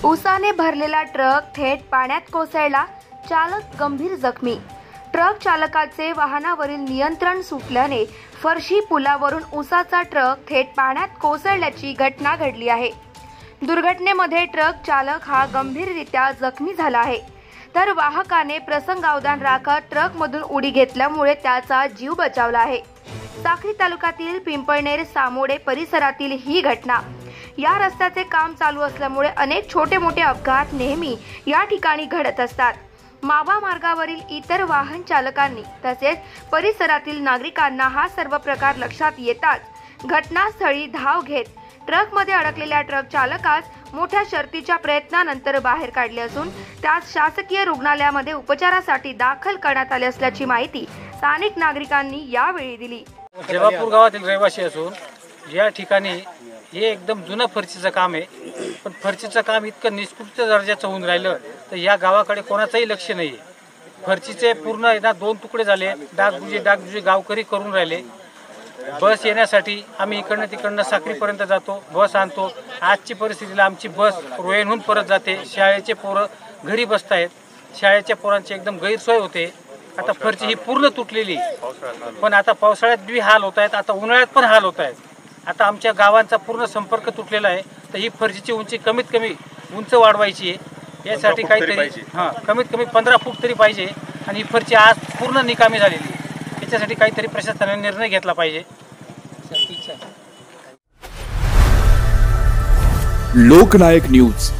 उसाने भरलेला ट्रक थेट पाण्यात कोसळला, चालक गंभीर जखमी। ट्रक चालकाचे वाहनावरील नियंत्रण सुटल्याने फरशी पुलावरून उसाचा ट्रक थेट पाण्यात कोसळल्याची घटना घडली आहे। दुर्घटनेमध्ये ट्रक चालक हा गंभीररित्या जखमी झाला आहे, तर वाहकाने प्रसंगावधान राखत ट्रकमधून उडी घेतल्यामुळे त्याचा जीव बचावला आहे। साक्री तालुक्यातील पिंपळनेर सामोडे परिसरातील ही घटना। या रस्त्याचे काम चालू असल्यामुळे अनेक छोटे मोठे अपघात नेहमी या ठिकाणी घडत असतात। मावा मार्गावरील इतर वाहन चालकांनी तसेच परिसरातील नागरिकांना हा सर्व प्रकार लक्षात येताच घटनास्थळी धाव घेत ट्रकमध्ये अडकलेल्या ट्रक चालकास मोठ्या शर्थीच्या प्रयत्नानंतर बाहेर काढले असून त्यास शासकीय रुग्णालयामध्ये उपचारासाठी दाखल करण्यात आले असल्याची माहिती स्थानिक नागरिकांनी यावेळी दिली। जेवापूर गावातील रहिवासी असून या ठिकाणी हे एकदम जुनं फरशीचं काम आहे, पण फरशीचं काम इतकं निकृष्ट दर्जाचं होऊन राहिलं तर या गावाकडे कोणाचंही लक्ष नाही आहे। फरशीचे पूर्ण दोन तुकडे झाले, डागडुजी गावकरी करून राहिले। बस येण्यासाठी आम्ही इकडनं तिकडनं साक्रीपर्यंत जातो, बस आणतो। आजची परिस्थितीला आमची बस रोयणहून परत जाते, शाळेचे पोरं घरी बसतायत, शाळेच्या पोरांची एकदम गैरसोय होते। आता फरशी ही पूर्ण तुटलेली, पण आता पावसाळ्यात बी हाल होत आहेत, आता उन्हाळ्यात पण हाल होत आहेत। आता आमच्या गावांचा पूर्ण संपर्क तुटलेला आहे, तर ही फरशीची उंची कमीत कमी उंच वाढवायची आहे। यासाठी काहीतरी कमीत कमी 15 फूट तरी पाहिजे, आणि ही फरशी आज पूर्ण निकामी झालेली आहे। याच्यासाठी काहीतरी प्रशासनाने निर्णय घेतला पाहिजे। लोकनायक न्यूज